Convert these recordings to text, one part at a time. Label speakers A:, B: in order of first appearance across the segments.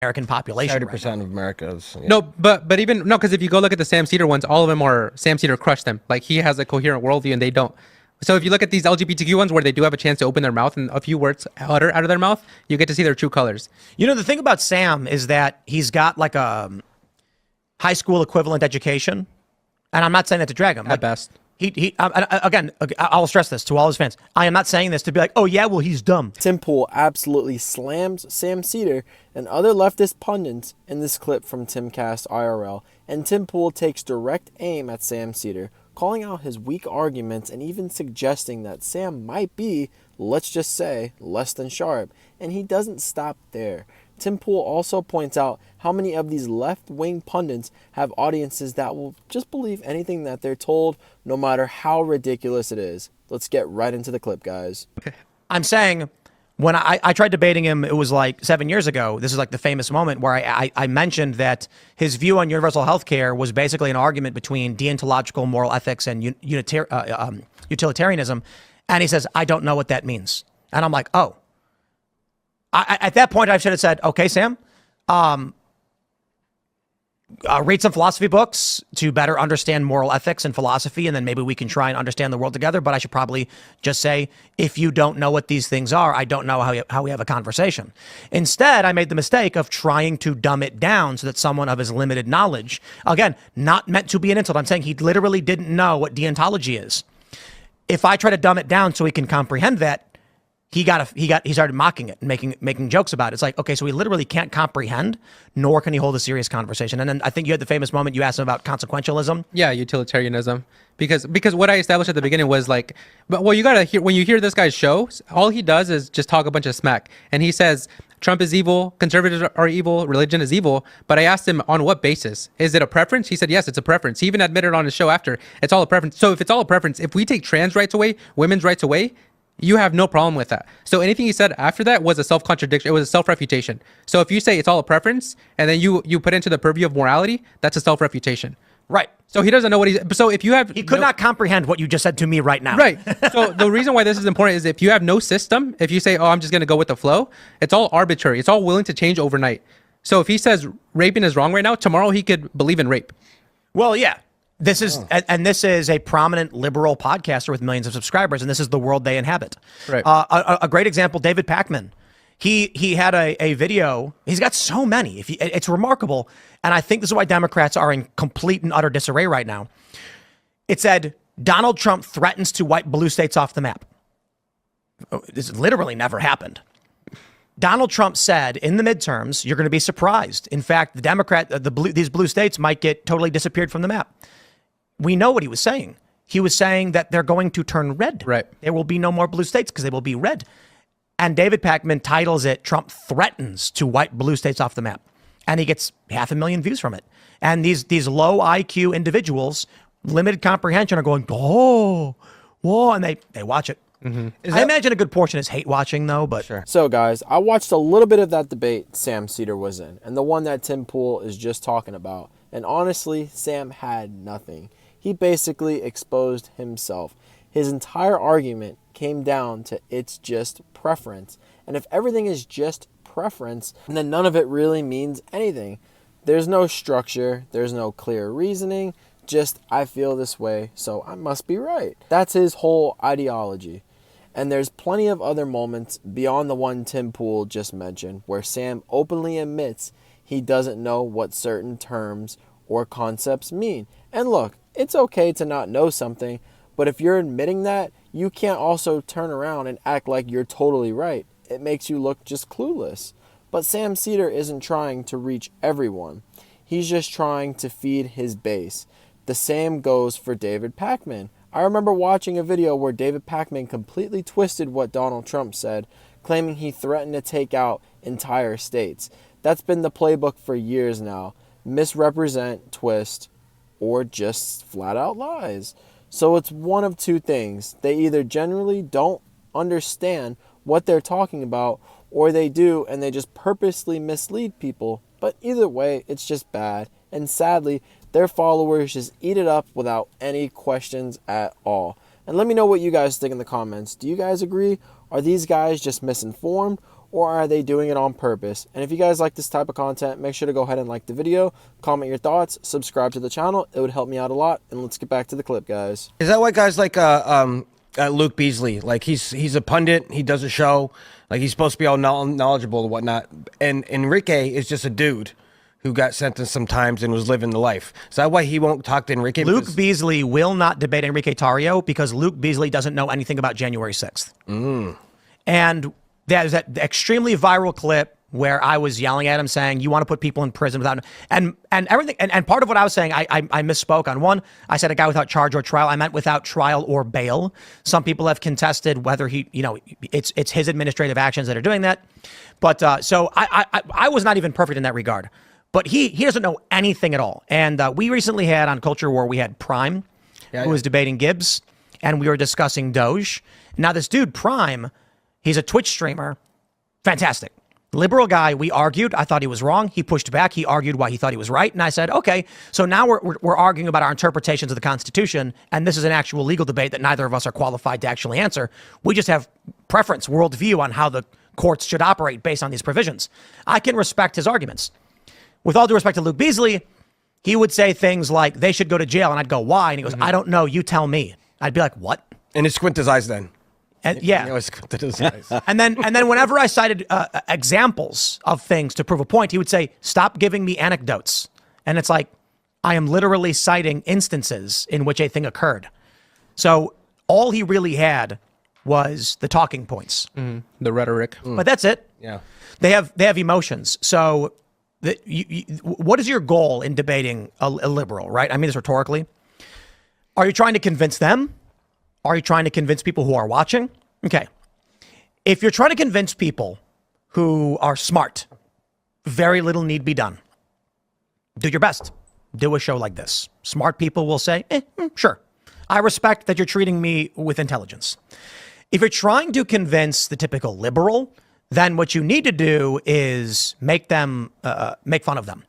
A: American population.
B: 30% of America's. Yeah.
C: No, but even no, because if you go look at the Sam Seder ones, all of them are Sam Seder crushed them. Like he has a coherent worldview and they don't. So if you look at these LGBTQ ones where they do have a chance to open their mouth and a few words utter out of their mouth, you get to see their true colors.
A: You know, the thing about Sam is that he's got like a high school equivalent education, and I'm not saying that to drag him.
C: At best.
A: Again, I'll stress this to all his fans. I am not saying this to be like, oh yeah, well he's dumb.
D: Tim Pool absolutely slams Sam Seder and other leftist pundits in this clip from Timcast IRL, and Tim Pool takes direct aim at Sam Seder, calling out his weak arguments and even suggesting that Sam might be, let's just say, less than sharp, and he doesn't stop there. Tim Pool also points out how many of these left-wing pundits have audiences that will just believe anything that they're told, no matter how ridiculous it is. Let's get right into the clip, guys.
A: I'm saying when I tried debating him, it was like 7 years ago. This is like the famous moment where I mentioned that his view on universal health care was basically an argument between deontological moral ethics and utilitarianism. And he says, I don't know what that means. And I'm like, oh. At that point, I should have said, okay, Sam, read some philosophy books to better understand moral ethics and philosophy, and then maybe we can try and understand the world together. But I should probably just say, if you don't know what these things are, I don't know how we have a conversation. Instead, I made the mistake of trying to dumb it down so that someone of his limited knowledge, again, not meant to be an insult, I'm saying he literally didn't know what deontology is. If I try to dumb it down so he can comprehend that, he started mocking it and making jokes about it. It's like, okay, so he literally can't comprehend, nor can he hold a serious conversation. And then I think you had the famous moment you asked him about consequentialism.
C: Yeah, utilitarianism. Because what I established at the beginning was like, well, you gotta hear, when you hear this guy's show, all he does is just talk a bunch of smack. And he says Trump is evil, conservatives are evil, religion is evil. But I asked him on what basis? Is it a preference? He said, yes, it's a preference. He even admitted on his show after, it's all a preference. So if it's all a preference, if we take trans rights away, women's rights away, you have no problem with that. So anything he said after that was a self-contradiction. It was a self-refutation. So if you say it's all a preference and then you put into the purview of morality, that's a self-refutation.
A: Right.
C: So he doesn't know what he's... So if you have...
A: He could not comprehend what you just said to me right now.
C: Right. So the reason why this is important is if you have no system, if you say, oh, I'm just going to go with the flow, it's all arbitrary. It's all willing to change overnight. So if he says raping is wrong right now, tomorrow he could believe in rape.
A: Well, yeah. This is a prominent liberal podcaster with millions of subscribers, and this is the world they inhabit.
C: Right.
A: A great example, David Pakman. He had a video. He's got so many. It's remarkable, and I think this is why Democrats are in complete and utter disarray right now. It said, Donald Trump threatens to wipe blue states off the map. This literally never happened. Donald Trump said in the midterms, you're going to be surprised. In fact, these blue states might get totally disappeared from the map. We know what he was saying. He was saying that they're going to turn red.
C: Right.
A: There will be no more blue states because they will be red. And David Pakman titles it, Trump threatens to wipe blue states off the map. And he gets 500,000 views from it. And these low IQ individuals, limited comprehension, are going, oh, whoa, and they watch it. Mm-hmm. I imagine a good portion is hate watching, though, but...
D: Sure. So, guys, I watched a little bit of that debate Sam Seder was in, and the one that Tim Pool is just talking about. And honestly, Sam had nothing. He basically exposed himself. His entire argument came down to it's just preference. And if everything is just preference, then none of it really means anything. There's no structure. There's no clear reasoning. Just, I feel this way, so I must be right. That's his whole ideology. And there's plenty of other moments beyond the one Tim Pool just mentioned where Sam openly admits he doesn't know what certain terms or concepts mean. And look, it's okay to not know something, but if you're admitting that, you can't also turn around and act like you're totally right. It makes you look just clueless. But Sam Seder isn't trying to reach everyone. He's just trying to feed his base. The same goes for David Pakman. I remember watching a video where David Pakman completely twisted what Donald Trump said, claiming he threatened to take out entire states. That's been the playbook for years now. Misrepresent, twist, or just flat out lies. So it's one of two things. They either generally don't understand what they're talking about, or they do and they just purposely mislead people. But either way, it's just bad. And sadly, their followers just eat it up without any questions at all. And let me know what you guys think in the comments. Do you guys agree? Are these guys just misinformed? or are they doing it on purpose? And if you guys like this type of content, make sure to go ahead and like the video, comment your thoughts, subscribe to the channel. It would help me out a lot. And let's get back to the clip, guys.
B: Is that why guys like Luke Beasley, like he's a pundit, he does a show, like he's supposed to be all knowledgeable and whatnot, and Enrique is just a dude who got sentenced sometimes and was living the life. Is that why he won't talk to Enrique?
A: Luke Beasley will not debate Enrique Tarrio because Luke Beasley doesn't know anything about January 6th. And there's that extremely viral clip where I was yelling at him saying, you want to put people in prison without, and everything. And part of what I was saying, I misspoke on one. I said a guy without charge or trial. I meant without trial or bail. Some people have contested whether he, it's his administrative actions that are doing that. But so I was not even perfect in that regard. But he doesn't know anything at all. And we recently had on Culture War, we had Prime, who was debating Gibbs, and we were discussing Doge. Now this dude, Prime, he's a Twitch streamer. Fantastic. Liberal guy. We argued. I thought he was wrong. He pushed back. He argued why he thought he was right. And I said, okay, so now we're arguing about our interpretations of the Constitution. And this is an actual legal debate that neither of us are qualified to actually answer. We just have preference, worldview on how the courts should operate based on these provisions. I can respect his arguments. With all due respect to Luke Beasley, he would say things like, they should go to jail. And I'd go, why? And he goes, I don't know. You tell me. I'd be like, what?
B: And he squint his eyes then.
A: And yeah.
B: He always squinted his eyes.
A: And then whenever I cited examples of things to prove a point, he would say, stop giving me anecdotes. And it's like, I am literally citing instances in which a thing occurred. So all he really had was the talking points.
C: The rhetoric.
A: But that's it.
B: Yeah.
A: They have emotions. So what is your goal in debating a liberal, right? I mean this rhetorically. Are you trying to convince them? Are you trying to convince people who are watching? Okay. If you're trying to convince people who are smart, very little need be done. Do your best. Do a show like this. Smart people will say, sure. I respect that you're treating me with intelligence. If you're trying to convince the typical liberal, then what you need to do is make fun of them,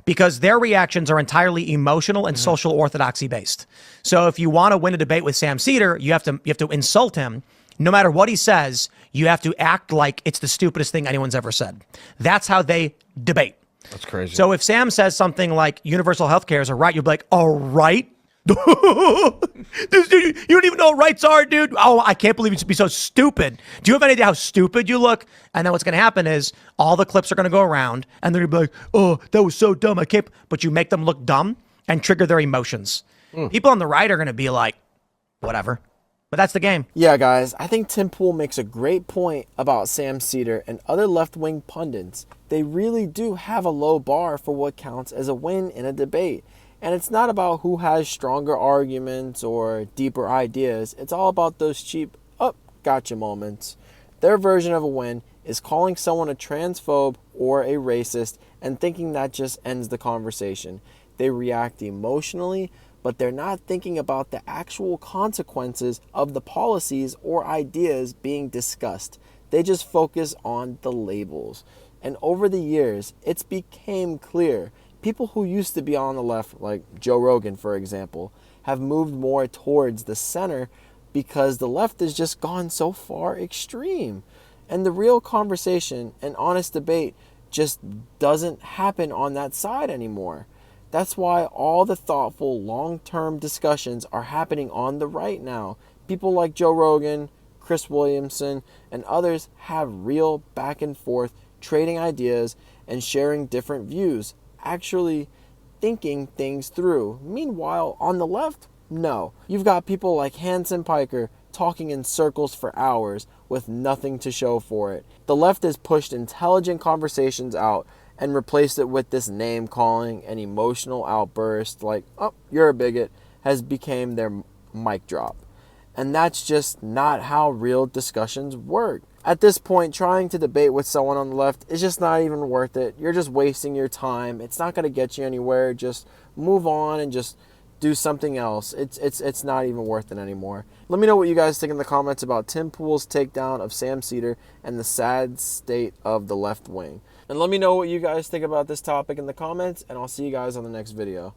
A: because their reactions are entirely emotional and social orthodoxy based. So if you want to win a debate with Sam Seder, you have to insult him. No matter what he says, you have to act like it's the stupidest thing anyone's ever said. That's how they debate.
B: That's crazy.
A: So if Sam says something like universal health care is a right, you'll be like, all right. Dude, you don't even know what rights are, dude. Oh, I can't believe you should be so stupid. Do you have any idea how stupid you look? And then what's going to happen is all the clips are going to go around and they're going to be like, oh, that was so dumb. I can't. But you make them look dumb and trigger their emotions. People on the right are going to be like, whatever. But that's the game.
D: Yeah, guys, I think Tim Pool makes a great point about Sam Seder and other left-wing pundits. They really do have a low bar for what counts as a win in a debate. And it's not about who has stronger arguments or deeper ideas. It's all about those cheap, gotcha moments. Their version of a win is calling someone a transphobe or a racist and thinking that just ends the conversation. They react emotionally, but they're not thinking about the actual consequences of the policies or ideas being discussed. They just focus on the labels. And over the years, it's became clear people who used to be on the left, like Joe Rogan, for example, have moved more towards the center because the left has just gone so far extreme. And the real conversation and honest debate just doesn't happen on that side anymore. That's why all the thoughtful, long-term discussions are happening on the right now. People like Joe Rogan, Chris Williamson, and others have real back and forth, trading ideas and sharing different views, actually thinking things through. Meanwhile, on the left, no. You've got people like Hanson Piker talking in circles for hours with nothing to show for it. The left has pushed intelligent conversations out and replaced it with this name calling and emotional outburst like, oh, you're a bigot, has become their mic drop. And that's just not how real discussions work. At this point, trying to debate with someone on the left is just not even worth it. You're just wasting your time. It's not going to get you anywhere. Just move on and just do something else. It's not even worth it anymore. Let me know what you guys think in the comments about Tim Pool's takedown of Sam Seder and the sad state of the left wing. And let me know what you guys think about this topic in the comments, and I'll see you guys on the next video.